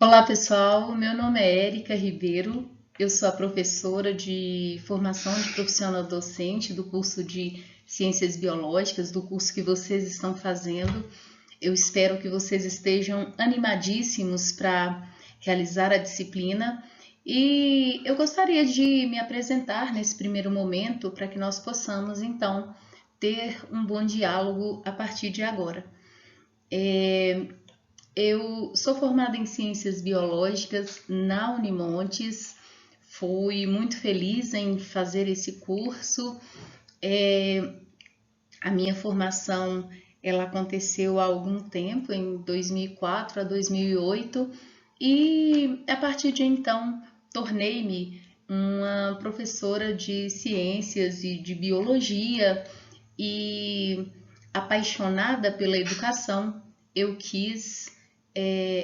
Olá pessoal, meu nome é Érica Ribeiro, eu sou a professora de formação de profissional docente do curso de Ciências Biológicas, do curso que vocês estão fazendo. Eu espero que vocês estejam animadíssimos para realizar a disciplina e eu gostaria de me apresentar nesse primeiro momento para que nós possamos então ter um bom diálogo a partir de agora. Eu sou formada em Ciências Biológicas na Unimontes, fui muito feliz em fazer esse curso. A minha formação ela aconteceu há algum tempo, em 2004 a 2008, e a partir de então tornei-me uma professora de ciências e de biologia e apaixonada pela educação, eu quis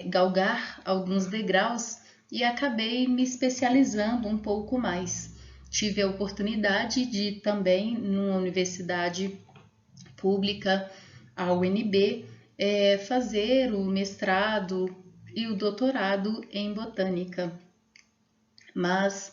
galgar alguns degraus e acabei me especializando um pouco mais. Tive a oportunidade de também, numa universidade pública, a UNB, fazer o mestrado e o doutorado em botânica. Mas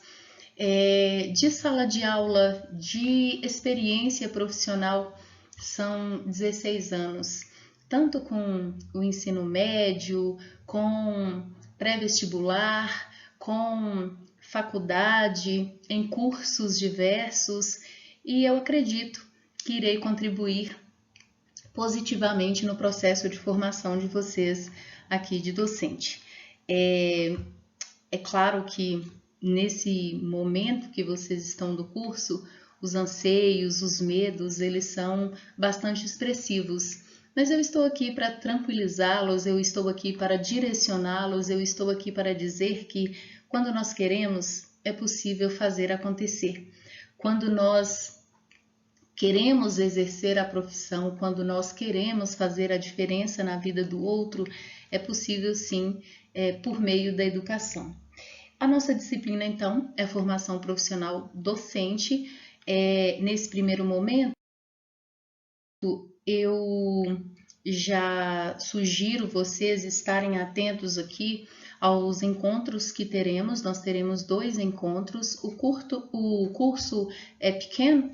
de sala de aula, de experiência profissional, são 16 anos, tanto com o ensino médio, com pré-vestibular, com faculdade, em cursos diversos, e eu acredito que irei contribuir positivamente no processo de formação de vocês aqui de docente. É claro que nesse momento que vocês estão do curso, os anseios, os medos, eles são bastante expressivos. Mas eu estou aqui para tranquilizá-los, eu estou aqui para direcioná-los, eu estou aqui para dizer que quando nós queremos, é possível fazer acontecer. Quando nós queremos exercer a profissão, quando nós queremos fazer a diferença na vida do outro, é possível sim, por meio da educação. A nossa disciplina, então, é formação profissional docente. Nesse primeiro momento, eu já sugiro vocês estarem atentos aqui aos encontros que teremos. Nós teremos 2 encontros. O curso é pequeno,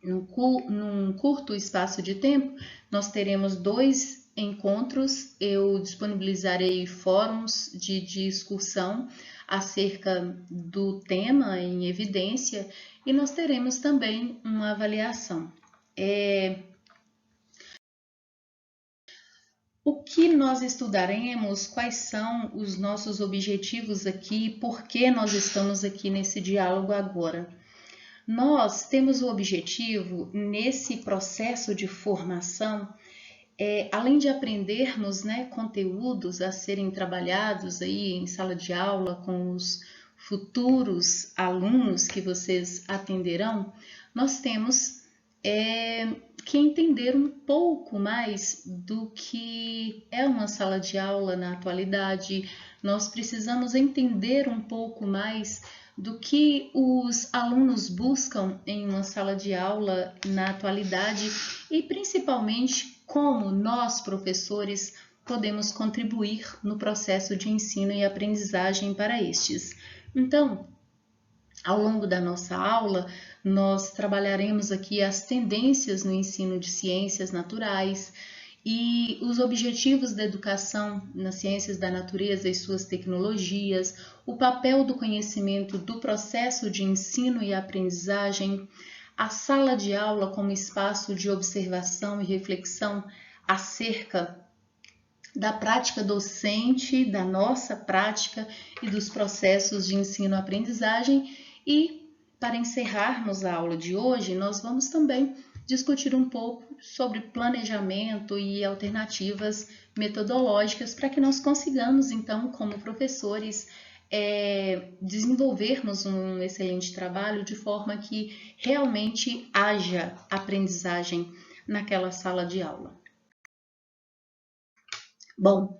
num curto espaço de tempo, nós teremos 2 encontros. Eu disponibilizarei fóruns de discussão acerca do tema em evidência e nós teremos também uma avaliação. O que nós estudaremos, quais são os nossos objetivos aqui, por que nós estamos aqui nesse diálogo agora? Nós temos o objetivo, nesse processo de formação, além de aprendermos conteúdos a serem trabalhados aí em sala de aula com os futuros alunos que vocês atenderão, nós temos que entender um pouco mais do que é uma sala de aula na atualidade. Nós precisamos entender um pouco mais do que os alunos buscam em uma sala de aula na atualidade e principalmente como nós, professores, podemos contribuir no processo de ensino e aprendizagem para estes. Então, ao longo da nossa aula, nós trabalharemos aqui as tendências no ensino de ciências naturais e os objetivos da educação nas ciências da natureza e suas tecnologias, o papel do conhecimento do processo de ensino e aprendizagem, a sala de aula como espaço de observação e reflexão acerca da prática docente, da nossa prática e dos processos de ensino-aprendizagem. E, para encerrarmos a aula de hoje, nós vamos também discutir um pouco sobre planejamento e alternativas metodológicas para que nós consigamos, então, como professores, desenvolvermos um excelente trabalho de forma que realmente haja aprendizagem naquela sala de aula. Bom,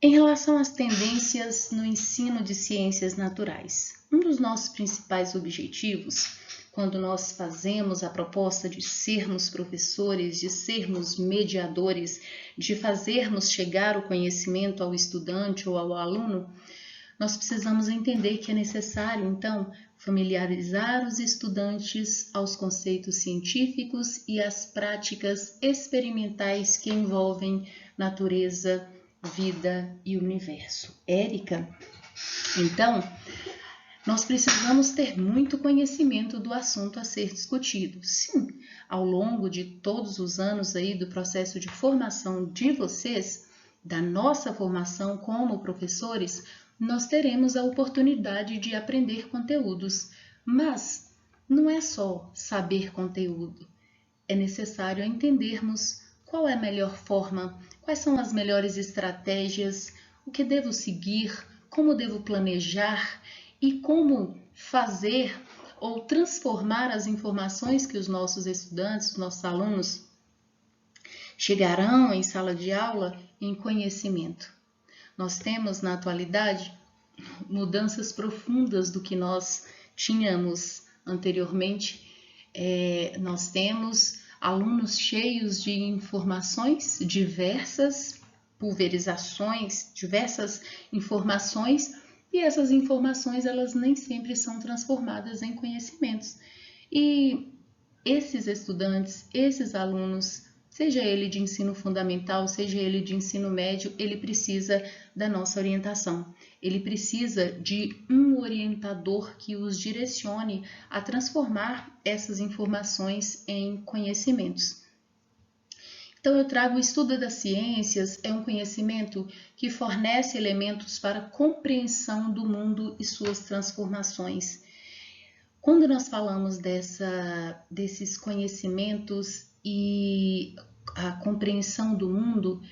em relação às tendências no ensino de ciências naturais, um dos nossos principais objetivos quando nós fazemos a proposta de sermos professores, de sermos mediadores, de fazermos chegar o conhecimento ao estudante ou ao aluno, nós precisamos entender que é necessário, então, familiarizar os estudantes aos conceitos científicos e às práticas experimentais que envolvem natureza, vida e universo. Érica, então, nós precisamos ter muito conhecimento do assunto a ser discutido. Sim, ao longo de todos os anos aí do processo de formação de vocês, da nossa formação como professores, nós teremos a oportunidade de aprender conteúdos. Mas não é só saber conteúdo. É necessário entendermos qual é a melhor forma, quais são as melhores estratégias, o que devo seguir, como devo planejar e como fazer ou transformar as informações que os nossos estudantes, os nossos alunos chegarão em sala de aula em conhecimento. Nós temos na atualidade mudanças profundas do que nós tínhamos anteriormente. Nós temos alunos cheios de informações, diversas pulverizações, diversas informações, e essas informações elas nem sempre são transformadas em conhecimentos. E esses estudantes, esses alunos, seja ele de ensino fundamental, seja ele de ensino médio, ele precisa da nossa orientação. Ele precisa de um orientador que os direcione a transformar essas informações em conhecimentos. Então, eu trago o estudo das ciências, é um conhecimento que fornece elementos para a compreensão do mundo e suas transformações. Quando nós falamos desses conhecimentos e a compreensão do mundo,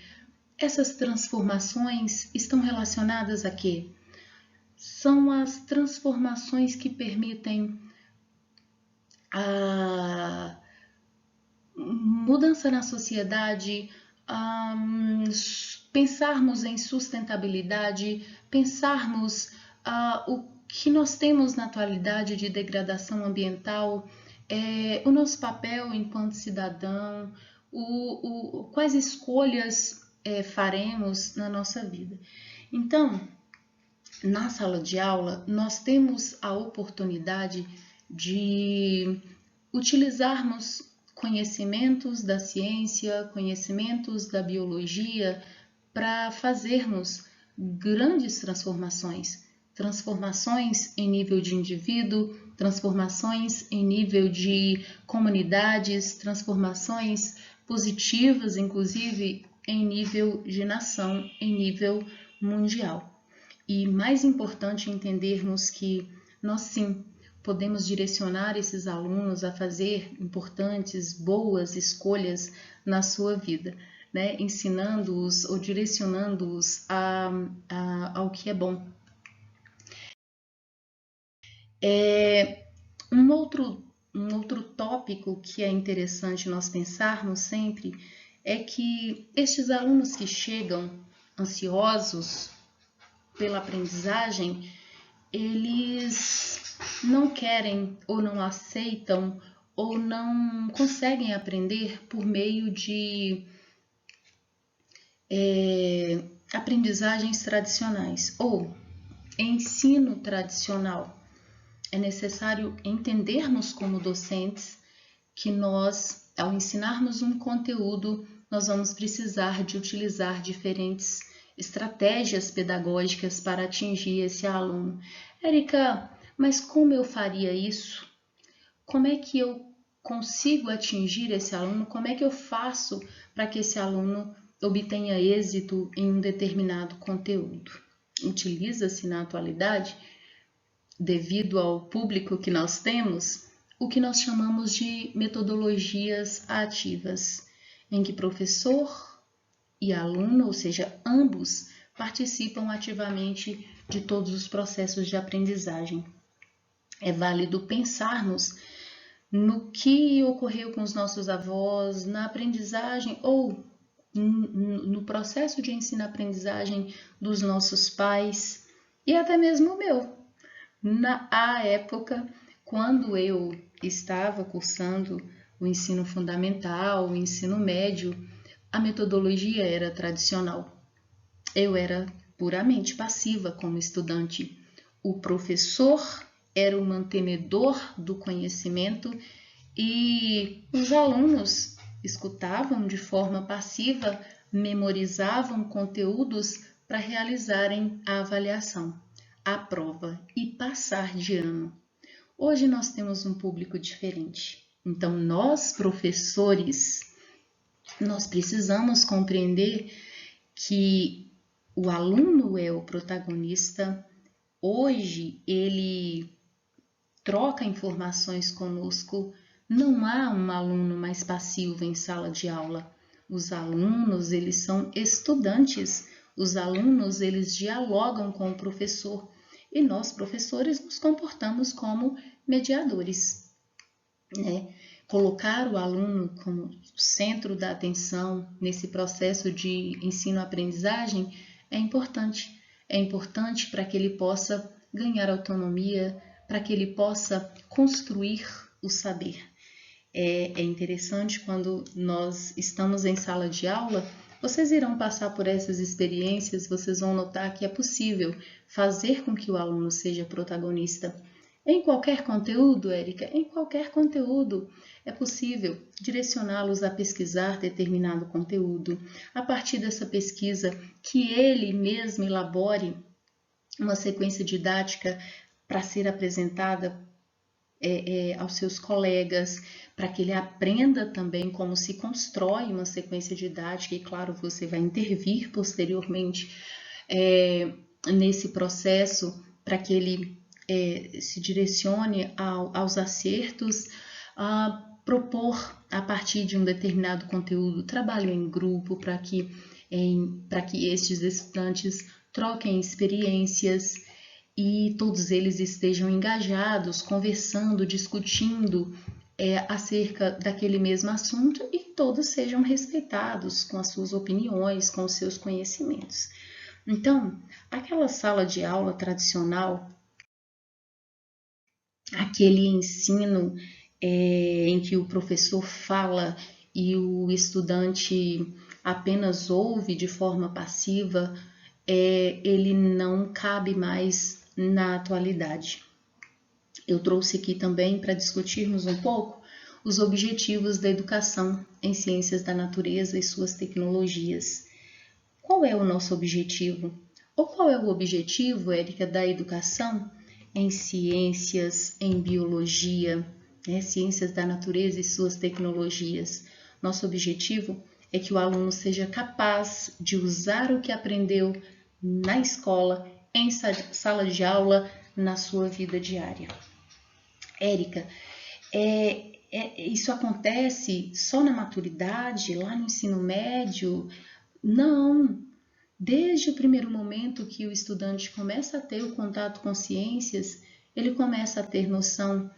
essas transformações estão relacionadas a quê? São as transformações que permitem a mudança na sociedade, pensarmos em sustentabilidade, pensarmos o que nós temos na atualidade de degradação ambiental, o nosso papel enquanto cidadão, quais escolhas faremos na nossa vida. Então, na sala de aula, nós temos a oportunidade de utilizarmos conhecimentos da ciência, conhecimentos da biologia, para fazermos grandes transformações. Transformações em nível de indivíduo, transformações em nível de comunidades, transformações positivas, inclusive em nível de nação, em nível mundial. E mais importante entendermos que nós sim podemos direcionar esses alunos a fazer importantes, boas escolhas na sua vida, né? Ensinando-os ou direcionando-os ao que é bom. Um outro tópico que é interessante nós pensarmos sempre é que estes alunos que chegam ansiosos pela aprendizagem, eles não querem ou não aceitam ou não conseguem aprender por meio de aprendizagens tradicionais ou ensino tradicional. É necessário entendermos como docentes que nós, ao ensinarmos um conteúdo, nós vamos precisar de utilizar diferentes estratégias pedagógicas para atingir esse aluno. Érica, mas como eu faria isso? Como é que eu consigo atingir esse aluno? Como é que eu faço para que esse aluno obtenha êxito em um determinado conteúdo? Utiliza-se na atualidade, devido ao público que nós temos, o que nós chamamos de metodologias ativas, em que professor e aluno, ou seja, ambos, participam ativamente de todos os processos de aprendizagem. É válido pensarmos no que ocorreu com os nossos avós, na aprendizagem ou no processo de ensino-aprendizagem dos nossos pais e até mesmo o meu. Na época, quando eu estava cursando o ensino fundamental, o ensino médio, a metodologia era tradicional. Eu era puramente passiva como estudante. O professor era o mantenedor do conhecimento e os alunos escutavam de forma passiva, memorizavam conteúdos para realizarem a avaliação, a prova e passar de ano. Hoje nós temos um público diferente. Então, nós, professores, nós precisamos compreender que o aluno é o protagonista. Hoje, ele troca informações conosco. Não há um aluno mais passivo em sala de aula. Os alunos, eles são estudantes. Os alunos, eles dialogam com o professor. E nós, professores, nos comportamos como mediadores, né? Colocar o aluno como centro da atenção nesse processo de ensino-aprendizagem é importante. É importante para que ele possa ganhar autonomia, para que ele possa construir o saber. É interessante quando nós estamos em sala de aula, vocês irão passar por essas experiências, vocês vão notar que é possível fazer com que o aluno seja protagonista. Em qualquer conteúdo, Érica, em qualquer conteúdo, é possível direcioná-los a pesquisar determinado conteúdo. A partir dessa pesquisa, que ele mesmo elabore uma sequência didática para ser apresentada aos seus colegas, para que ele aprenda também como se constrói uma sequência didática e, claro, você vai intervir posteriormente nesse processo para que ele se direcione aos acertos, a propor a partir de um determinado conteúdo, trabalho em grupo para que estes estudantes troquem experiências e todos eles estejam engajados, conversando, discutindo acerca daquele mesmo assunto e todos sejam respeitados com as suas opiniões, com os seus conhecimentos. Então, aquela sala de aula tradicional, aquele ensino em que o professor fala e o estudante apenas ouve de forma passiva, ele não cabe mais na atualidade. Eu trouxe aqui também para discutirmos um pouco os objetivos da educação em ciências da natureza e suas tecnologias. Qual é o nosso objetivo? Ou qual é o objetivo, Érica, da educação em ciências, em biologia, ciências da natureza e suas tecnologias? Nosso objetivo é que o aluno seja capaz de usar o que aprendeu na escola, em sala de aula, na sua vida diária. Érica, isso acontece só na maturidade, lá no ensino médio? Não. Desde o primeiro momento que o estudante começa a ter o contato com ciências, ele começa a ter noção,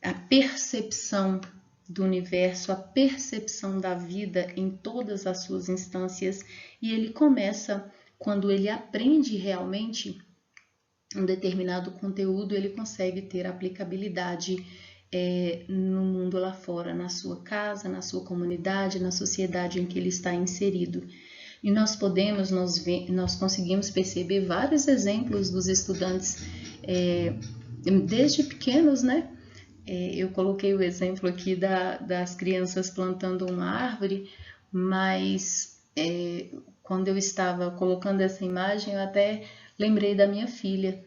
a percepção do universo, a percepção da vida em todas as suas instâncias, e ele começa, quando ele aprende realmente um determinado conteúdo, ele consegue ter aplicabilidade no mundo lá fora, na sua casa, na sua comunidade, na sociedade em que ele está inserido. E nós conseguimos perceber vários exemplos dos estudantes desde pequenos, né? Eu coloquei o exemplo aqui das crianças plantando uma árvore, mas quando eu estava colocando essa imagem, eu até lembrei da minha filha,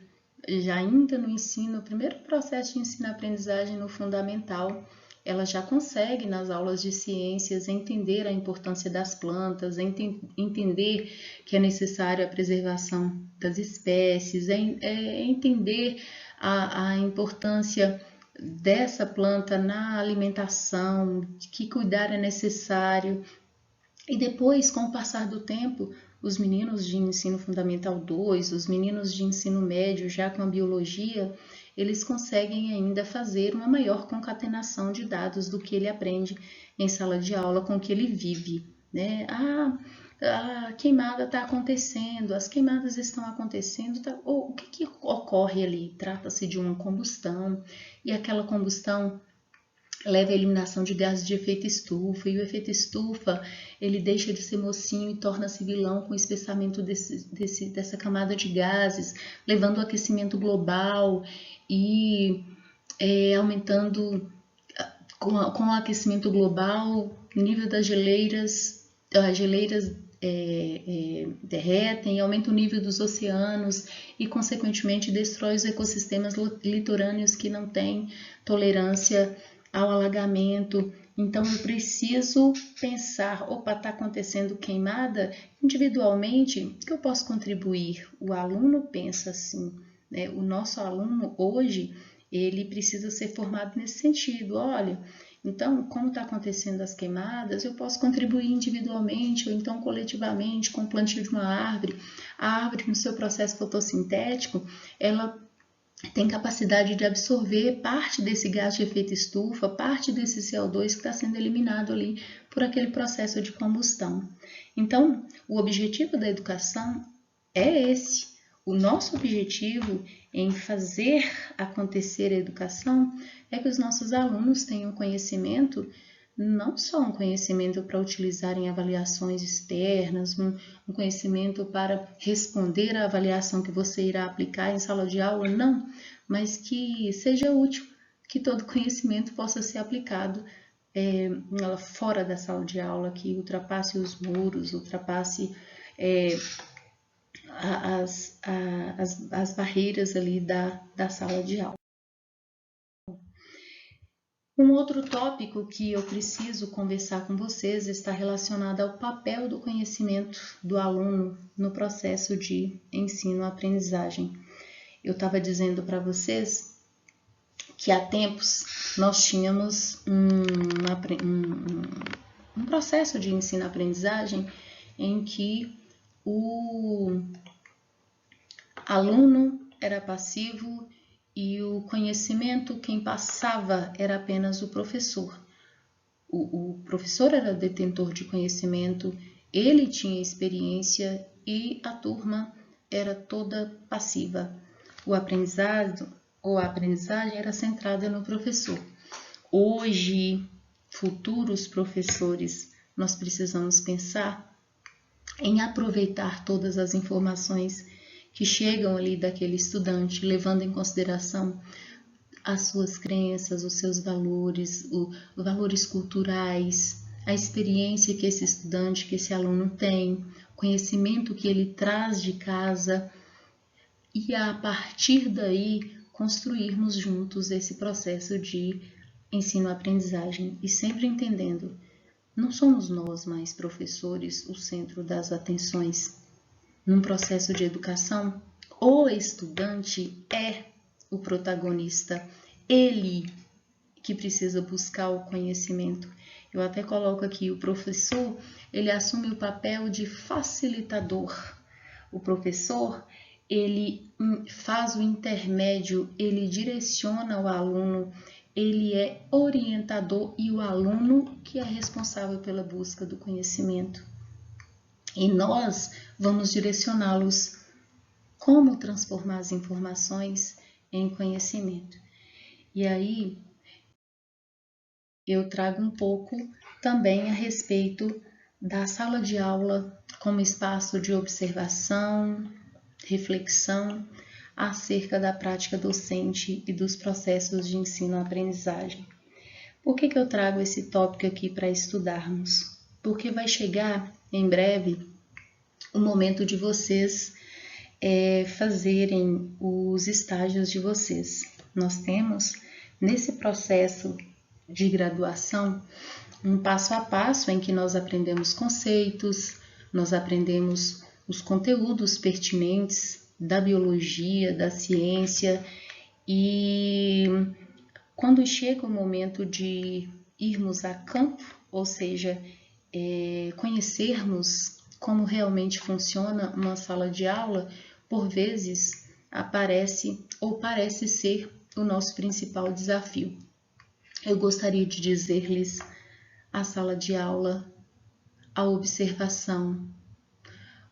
já ainda no ensino, o primeiro processo de ensino-aprendizagem no fundamental, ela já consegue nas aulas de ciências entender a importância das plantas, entender que é necessário a preservação das espécies, entender a importância dessa planta na alimentação, que cuidar é necessário. E depois, com o passar do tempo, os meninos de ensino fundamental 2, os meninos de ensino médio, já com a biologia, eles conseguem ainda fazer uma maior concatenação de dados do que ele aprende em sala de aula, com o que ele vive, né? A queimada está acontecendo, as queimadas estão acontecendo, o que ocorre ali? Trata-se de uma combustão, e aquela combustão leva à eliminação de gases de efeito estufa, e o efeito estufa, ele deixa de ser mocinho e torna-se vilão com o espessamento dessa camada de gases, levando ao aquecimento global e aumentando, com o aquecimento global, o nível das geleiras, as geleiras derretem, aumenta o nível dos oceanos e, consequentemente, destrói os ecossistemas litorâneos que não têm tolerância ao alagamento. Então, eu preciso pensar, opa, está acontecendo queimada, individualmente, que eu posso contribuir? O aluno pensa assim, né? O nosso aluno hoje, ele precisa ser formado nesse sentido. Olha, então, como está acontecendo as queimadas, eu posso contribuir individualmente ou então coletivamente com o plantio de uma árvore. A árvore, no seu processo fotossintético, ela tem capacidade de absorver parte desse gás de efeito estufa, parte desse CO2 que está sendo eliminado ali por aquele processo de combustão. Então, o objetivo da educação é esse. O nosso objetivo em fazer acontecer a educação é que os nossos alunos tenham conhecimento, não só um conhecimento para utilizar em avaliações externas, um conhecimento para responder à avaliação que você irá aplicar em sala de aula, não, mas que seja útil, que todo conhecimento possa ser aplicado fora da sala de aula, que ultrapasse os muros, ultrapasse as barreiras ali da sala de aula. Um outro tópico que eu preciso conversar com vocês está relacionado ao papel do conhecimento do aluno no processo de ensino-aprendizagem. Eu estava dizendo para vocês que há tempos nós tínhamos um processo de ensino-aprendizagem em que o aluno era passivo e o conhecimento, quem passava era apenas o professor. O professor era detentor de conhecimento, ele tinha experiência e a turma era toda passiva. A aprendizagem era centrada no professor. Hoje, futuros professores, nós precisamos pensar em aproveitar todas as informações que chegam ali daquele estudante, levando em consideração as suas crenças, os seus valores, valores culturais, a experiência que esse estudante, que esse aluno tem, o conhecimento que ele traz de casa, e a partir daí construirmos juntos esse processo de ensino-aprendizagem e sempre entendendo, não somos nós mais professores o centro das atenções. Num processo de educação, o estudante é o protagonista, ele que precisa buscar o conhecimento. Eu até coloco aqui, o professor, ele assume o papel de facilitador. O professor, ele faz o intermédio, ele direciona o aluno, ele é orientador e o aluno que é responsável pela busca do conhecimento. E nós vamos direcioná-los como transformar as informações em conhecimento. E aí eu trago um pouco também a respeito da sala de aula como espaço de observação, reflexão acerca da prática docente e dos processos de ensino-aprendizagem. Por que eu trago esse tópico aqui para estudarmos? Porque vai chegar em breve o momento de vocês fazerem os estágios de vocês. Nós temos, nesse processo de graduação, um passo a passo em que nós aprendemos conceitos, nós aprendemos os conteúdos pertinentes da biologia, da ciência, e quando chega o momento de irmos a campo, ou seja, conhecermos como realmente funciona uma sala de aula, por vezes aparece ou parece ser o nosso principal desafio. Eu gostaria de dizer-lhes: a sala de aula, a observação,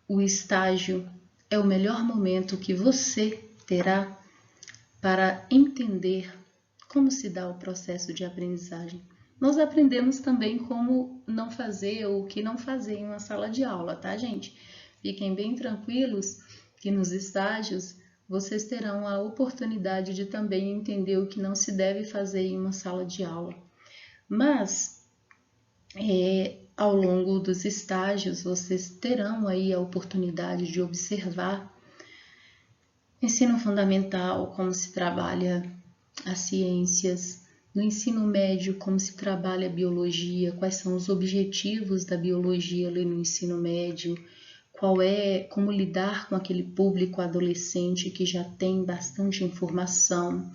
o estágio é o melhor momento que você terá para entender como se dá o processo de aprendizagem. Nós aprendemos também como não fazer ou o que não fazer em uma sala de aula, tá, gente? Fiquem bem tranquilos que nos estágios vocês terão a oportunidade de também entender o que não se deve fazer em uma sala de aula. Mas, ao longo dos estágios, vocês terão aí a oportunidade de observar ensino fundamental, como se trabalha as ciências, no ensino médio, como se trabalha a biologia, quais são os objetivos da biologia ali no ensino médio, como lidar com aquele público adolescente que já tem bastante informação,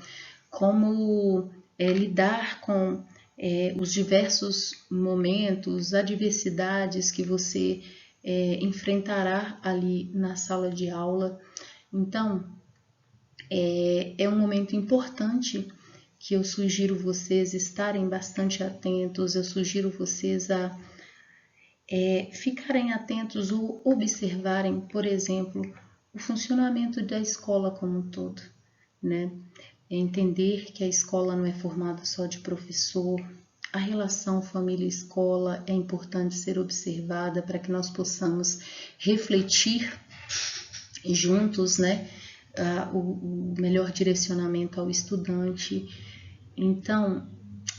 como lidar com os diversos momentos, adversidades que você enfrentará ali na sala de aula. Então, é um momento importante que eu sugiro vocês estarem bastante atentos, eu sugiro vocês a ficarem atentos ou observarem, por exemplo, o funcionamento da escola como um todo, né? Entender que a escola não é formada só de professor, a relação família-escola é importante ser observada para que nós possamos refletir juntos, né? O melhor direcionamento ao estudante. Então,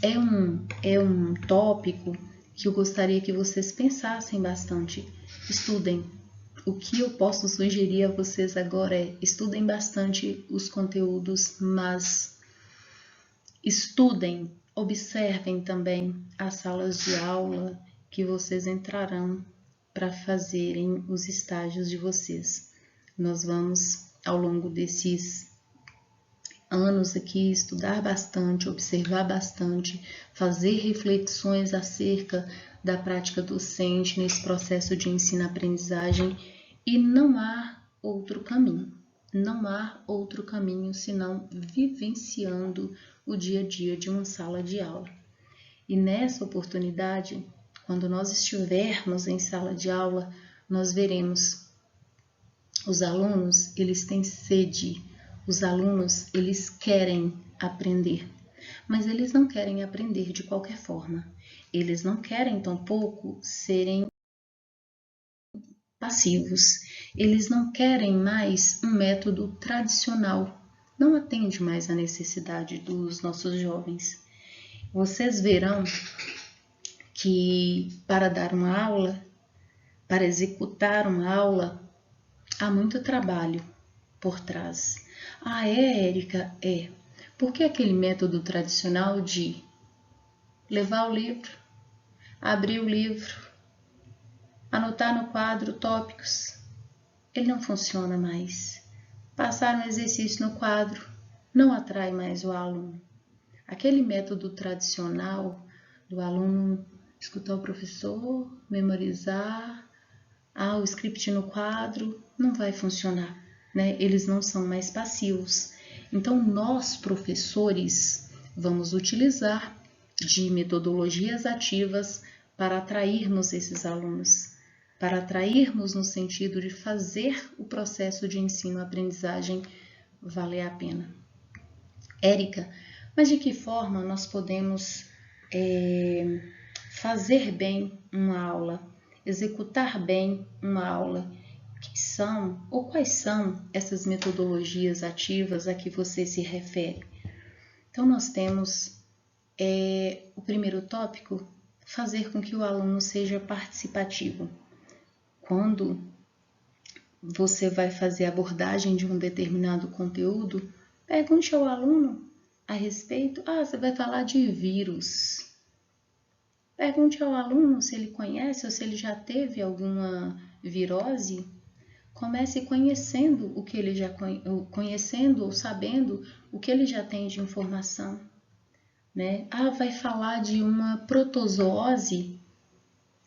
é um tópico que eu gostaria que vocês pensassem bastante. Estudem. O que eu posso sugerir a vocês agora é estudem bastante os conteúdos, mas estudem, observem também as salas de aula que vocês entrarão para fazerem os estágios de vocês. Nós vamos, ao longo desses anos aqui, estudar bastante, observar bastante, fazer reflexões acerca da prática docente nesse processo de ensino-aprendizagem e não há outro caminho. Não há outro caminho senão vivenciando o dia a dia de uma sala de aula. E nessa oportunidade, quando nós estivermos em sala de aula, nós veremos os alunos, eles têm sede, os alunos, eles querem aprender, mas eles não querem aprender de qualquer forma. Eles não querem tampouco serem passivos. Eles não querem mais um método tradicional. Não atende mais à necessidade dos nossos jovens. Vocês verão que para dar uma aula, para executar uma aula, há muito trabalho por trás. Érica, porque aquele método tradicional de levar o livro, abrir o livro, anotar no quadro tópicos, ele não funciona mais. Passar um exercício no quadro não atrai mais o aluno. Aquele método tradicional do aluno escutar o professor, memorizar, o script no quadro, não vai funcionar, né? Eles não são mais passivos. Então, nós, professores, vamos utilizar de metodologias ativas para atrairmos esses alunos, para atrairmos no sentido de fazer o processo de ensino-aprendizagem valer a pena. Érica, mas de que forma nós podemos fazer bem uma aula, executar bem uma aula? Que são ou quais são essas metodologias ativas a que você se refere? Então, nós temos o primeiro tópico, fazer com que o aluno seja participativo. Quando você vai fazer a abordagem de um determinado conteúdo, pergunte ao aluno a respeito. Você vai falar de vírus. Pergunte ao aluno se ele conhece ou se ele já teve alguma virose. Comece conhecendo o que ele já conhecendo ou sabendo o que ele já tem de informação, né? Vai falar de uma protozoose.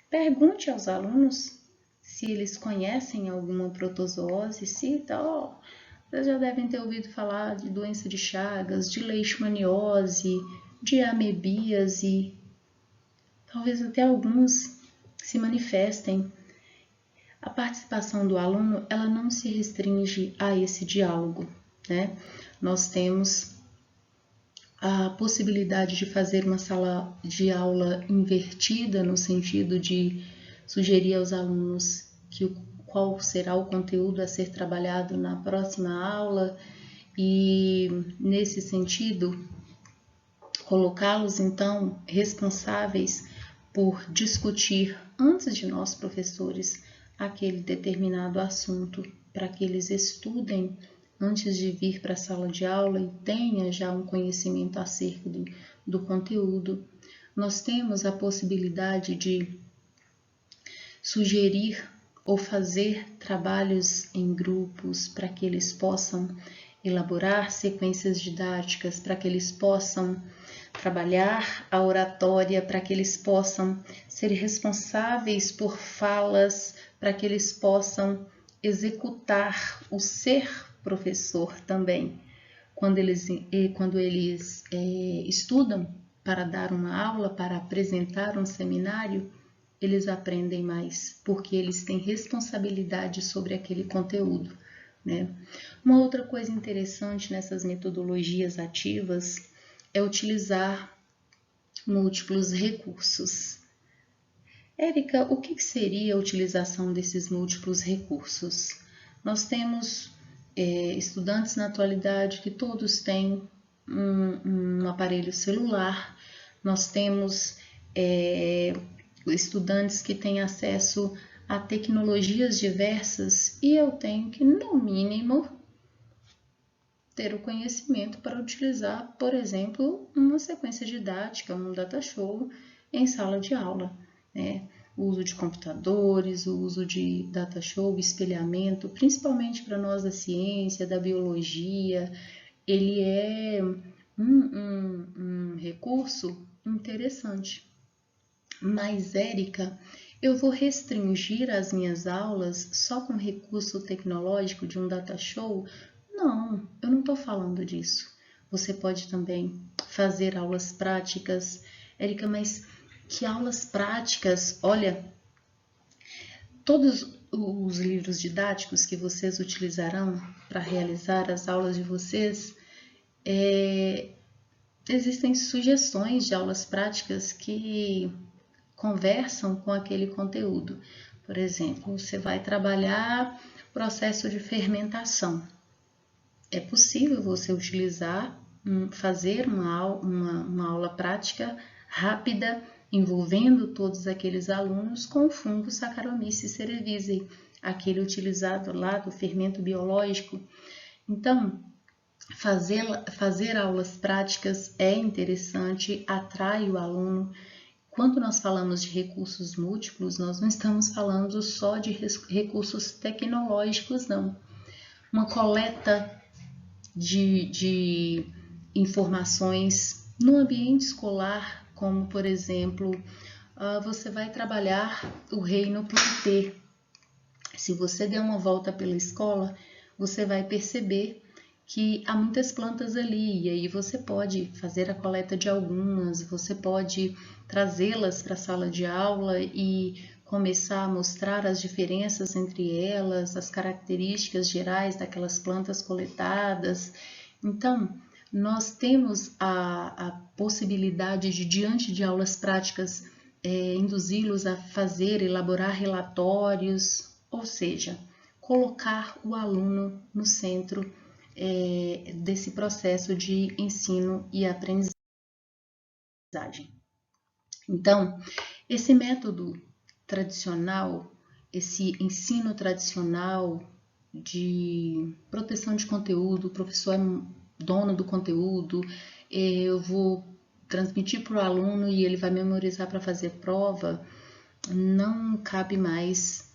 Pergunte aos alunos se eles conhecem alguma protozoose, vocês já devem ter ouvido falar de doença de Chagas, de leishmaniose, de amebíase. Talvez até alguns se manifestem. A participação do aluno, ela não se restringe a esse diálogo, né? Nós temos a possibilidade de fazer uma sala de aula invertida, no sentido de sugerir aos alunos qual será o conteúdo a ser trabalhado na próxima aula e, nesse sentido, colocá-los, então, responsáveis por discutir, antes de nós, professores, aquele determinado assunto, para que eles estudem antes de vir para a sala de aula e tenha já um conhecimento acerca do conteúdo. Nós temos a possibilidade de sugerir ou fazer trabalhos em grupos para que eles possam elaborar sequências didáticas, para que eles possam trabalhar a oratória, para que eles possam ser responsáveis por falas, para que eles possam executar o ser professor também. Quando eles estudam para dar uma aula, para apresentar um seminário, eles aprendem mais, porque eles têm responsabilidade sobre aquele conteúdo, né? Uma outra coisa interessante nessas metodologias ativas é utilizar múltiplos recursos. Érica, o que seria a utilização desses múltiplos recursos? Nós temos estudantes na atualidade que todos têm um aparelho celular, nós temos estudantes que têm acesso a tecnologias diversas e eu tenho que, no mínimo, ter o conhecimento para utilizar, por exemplo, uma sequência didática, um data show em sala de aula, né? O uso de computadores, o uso de data show, espelhamento, principalmente para nós da ciência, da biologia, ele é um recurso interessante. Mas, Érica, eu vou restringir as minhas aulas só com recurso tecnológico de um data show? Não, eu não estou falando disso. Você pode também fazer aulas práticas. Érica, mas que aulas práticas? Olha, todos os livros didáticos que vocês utilizarão para realizar as aulas de vocês, existem sugestões de aulas práticas que conversam com aquele conteúdo. Por exemplo, você vai trabalhar processo de fermentação. É possível você utilizar, fazer uma aula prática rápida, envolvendo todos aqueles alunos com o fungo Saccharomyces cerevisiae, aquele utilizado lá do fermento biológico. Então, fazer aulas práticas é interessante, atrai o aluno. Quando nós falamos de recursos múltiplos, nós não estamos falando só de recursos tecnológicos, não. Uma coleta de informações no ambiente escolar, como, por exemplo, você vai trabalhar o reino planté. Se você der uma volta pela escola, você vai perceber que há muitas plantas ali, e aí você pode fazer a coleta de algumas, você pode trazê-las para a sala de aula e começar a mostrar as diferenças entre elas, as características gerais daquelas plantas coletadas. Então, nós temos a possibilidade de, diante de aulas práticas, induzi-los a elaborar relatórios, ou seja, colocar o aluno no centro desse processo de ensino e aprendizagem. Então, esse método tradicional, esse ensino tradicional de proteção de conteúdo, o professor é dono do conteúdo, eu vou transmitir para o aluno e ele vai memorizar para fazer prova, não cabe mais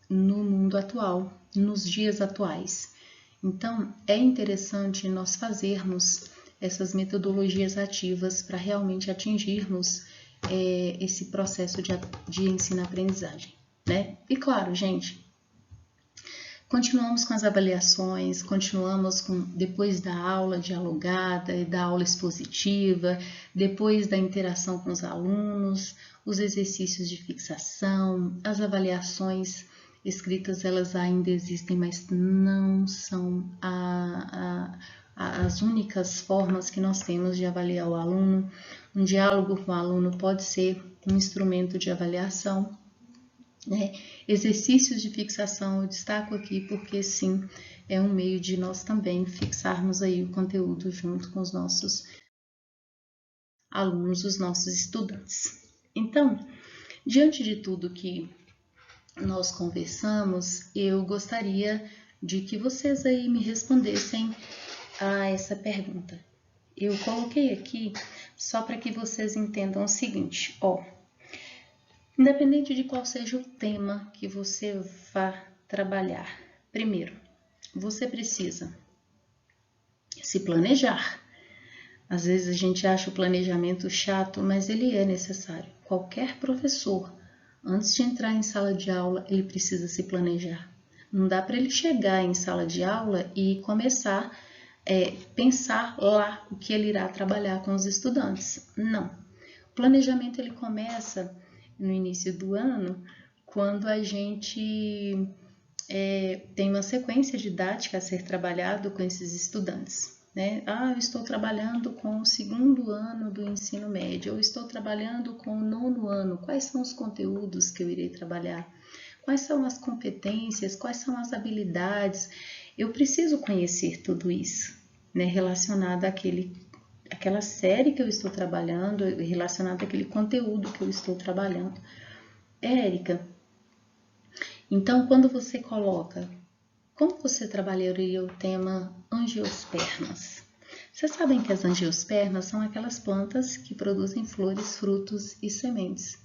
no mundo atual, nos dias atuais. Então, é interessante nós fazermos essas metodologias ativas para realmente atingirmos esse processo de ensino-aprendizagem, né? E claro, gente, continuamos com as avaliações, continuamos depois da aula dialogada e da aula expositiva, depois da interação com os alunos, os exercícios de fixação, as avaliações escritas, elas ainda existem, mas não são a as únicas formas que nós temos de avaliar o aluno. Um diálogo com o aluno pode ser um instrumento de avaliação, né? Exercícios de fixação eu destaco aqui porque sim, é um meio de nós também fixarmos aí o conteúdo junto com os nossos alunos, os nossos estudantes. Então, diante de tudo que nós conversamos, eu gostaria de que vocês aí me respondessem a essa pergunta. Eu coloquei aqui só para que vocês entendam o seguinte, independente de qual seja o tema que você vá trabalhar, primeiro, você precisa se planejar. Às vezes a gente acha o planejamento chato, mas ele é necessário. Qualquer professor, antes de entrar em sala de aula, ele precisa se planejar. Não dá para ele chegar em sala de aula e começar a pensar lá o que ele irá trabalhar com os estudantes. Não. O planejamento ele começa no início do ano, quando a gente tem uma sequência didática a ser trabalhado com esses estudantes. Né? Eu estou trabalhando com o 2º ano do ensino médio, eu estou trabalhando com o 9º ano, quais são os conteúdos que eu irei trabalhar? Quais são as competências, quais são as habilidades? Eu preciso conhecer tudo isso, né? Relacionado àquela série que eu estou trabalhando, relacionado àquele conteúdo que eu estou trabalhando. Érica, então quando você coloca, como você trabalharia o tema angiospermas? Vocês sabem que as angiospermas são aquelas plantas que produzem flores, frutos e sementes.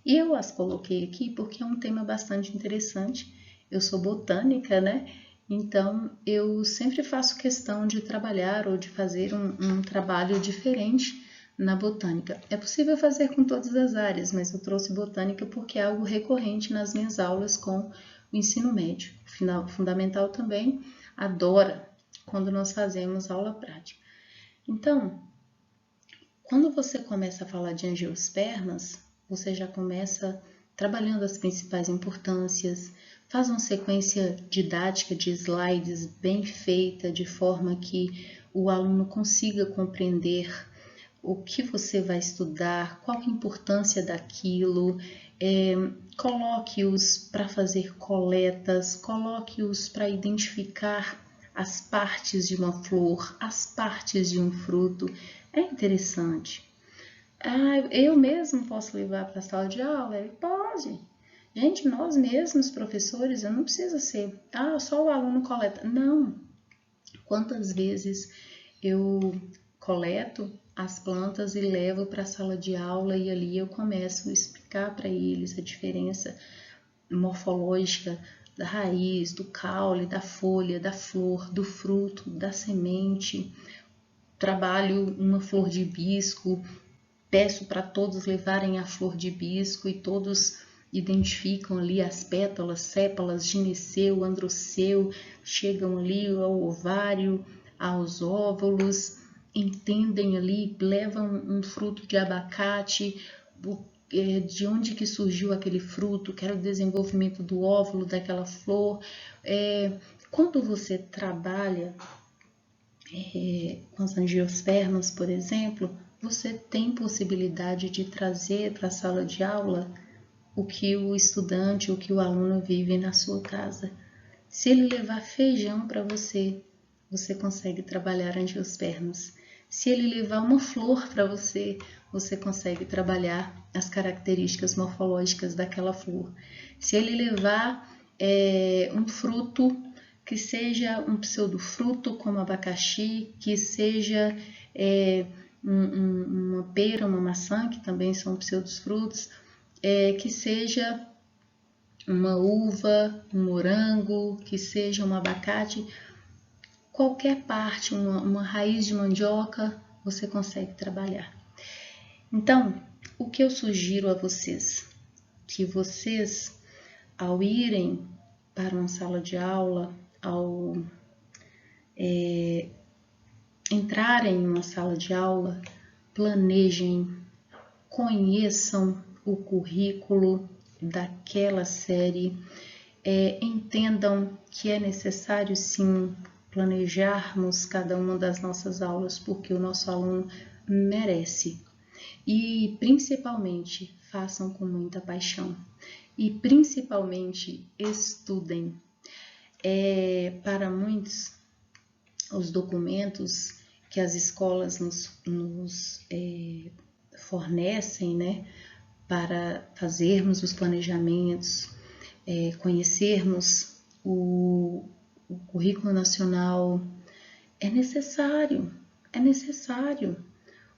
E eu as coloquei aqui porque é um tema bastante interessante. Eu sou botânica, né? Então, eu sempre faço questão de trabalhar ou de fazer um trabalho diferente na botânica. É possível fazer com todas as áreas, mas eu trouxe botânica porque é algo recorrente nas minhas aulas com o ensino médio. O fundamental também adora quando nós fazemos aula prática. Então, quando você começa a falar de angiospermas, você já começa trabalhando as principais importâncias, faz uma sequência didática de slides bem feita, de forma que o aluno consiga compreender o que você vai estudar, qual a importância daquilo, coloque-os para fazer coletas, coloque-os para identificar as partes de uma flor, as partes de um fruto. É interessante. Eu mesmo posso levar para a sala de aula? Ele pode. Gente, nós mesmos, professores, eu não preciso ser, só o aluno coleta. Não. Quantas vezes eu coleto as plantas e levo para a sala de aula e ali eu começo a explicar para eles a diferença morfológica da raiz, do caule, da folha, da flor, do fruto, da semente. Trabalho uma flor de hibisco, peço para todos levarem a flor de hibisco e todos identificam ali as pétalas, sépalas, gineceu, androceu, chegam ali ao ovário, aos óvulos, entendem ali, levam um fruto de abacate, de onde que surgiu aquele fruto, que era o desenvolvimento do óvulo daquela flor. Quando você trabalha com as angiospermas, por exemplo, você tem possibilidade de trazer para a sala de aula o que o estudante, o que o aluno vive na sua casa. Se ele levar feijão para você, você consegue trabalhar angiospermas. Se ele levar uma flor para você, você consegue trabalhar as características morfológicas daquela flor. Se ele levar um fruto, que seja um pseudofruto como abacaxi, que seja uma pera, uma maçã, que também são pseudofrutos, que seja uma uva, um morango, que seja um abacate, qualquer parte, uma raiz de mandioca, você consegue trabalhar. Então, o que eu sugiro a vocês? Que vocês, ao irem para uma sala de aula, ao entrarem em uma sala de aula, planejem, conheçam o currículo daquela série, entendam que é necessário sim planejarmos cada uma das nossas aulas, porque o nosso aluno merece. E principalmente, façam com muita paixão. E principalmente, estudem. Para muitos, os documentos que as escolas nos fornecem, né, para fazermos os planejamentos, conhecermos o currículo nacional, é necessário.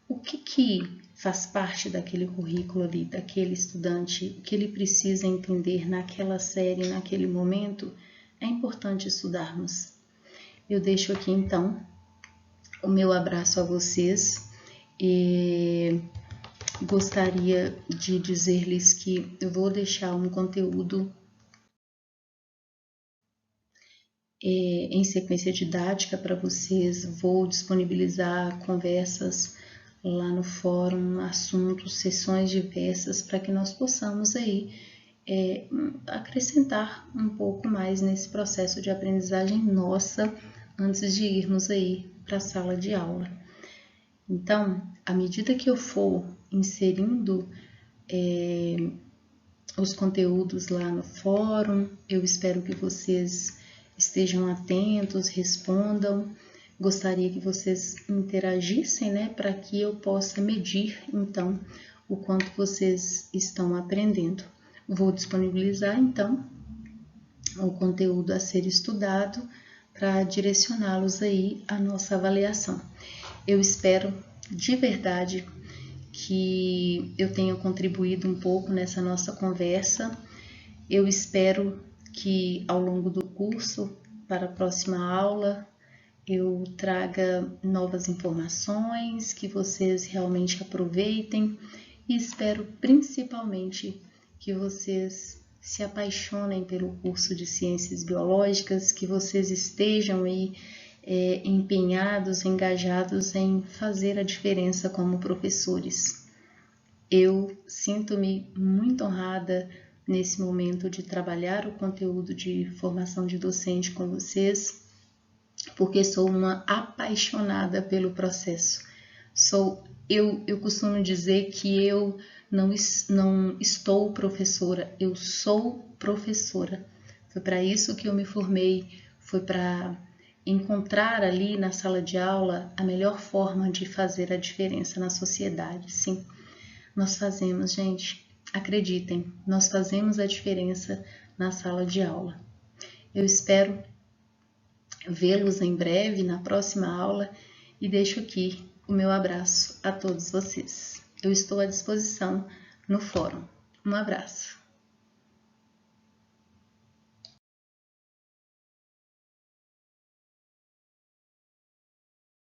O que faz parte daquele currículo ali, daquele estudante, o que ele precisa entender naquela série, naquele momento, é importante estudarmos. Eu deixo aqui então o meu abraço a vocês e gostaria de dizer-lhes que eu vou deixar um conteúdo em sequência didática para vocês, vou disponibilizar conversas lá no fórum, assuntos, sessões diversas para que nós possamos aí acrescentar um pouco mais nesse processo de aprendizagem nossa antes de irmos aí para a sala de aula. Então, à medida que eu for inserindo os conteúdos lá no fórum, eu espero que vocês estejam atentos, respondam. Gostaria que vocês interagissem, né, para que eu possa medir, então, o quanto vocês estão aprendendo. Vou disponibilizar, então, o conteúdo a ser estudado para direcioná-los aí à nossa avaliação. Eu espero de verdade que eu tenha contribuído um pouco nessa nossa conversa. Eu espero que ao longo do curso, para a próxima aula, eu traga novas informações, que vocês realmente aproveitem e espero principalmente que vocês se apaixonem pelo curso de Ciências Biológicas, que vocês estejam aí empenhados, engajados em fazer a diferença como professores. Eu sinto-me muito honrada nesse momento de trabalhar o conteúdo de formação de docente com vocês, porque sou uma apaixonada pelo processo. Eu costumo dizer que eu não estou professora, eu sou professora. Foi para isso que eu me formei, foi para encontrar ali na sala de aula a melhor forma de fazer a diferença na sociedade. Sim, nós fazemos, gente, acreditem, nós fazemos a diferença na sala de aula. Eu espero vê-los em breve na próxima aula e deixo aqui o meu abraço a todos vocês. Eu estou à disposição no fórum. Um abraço.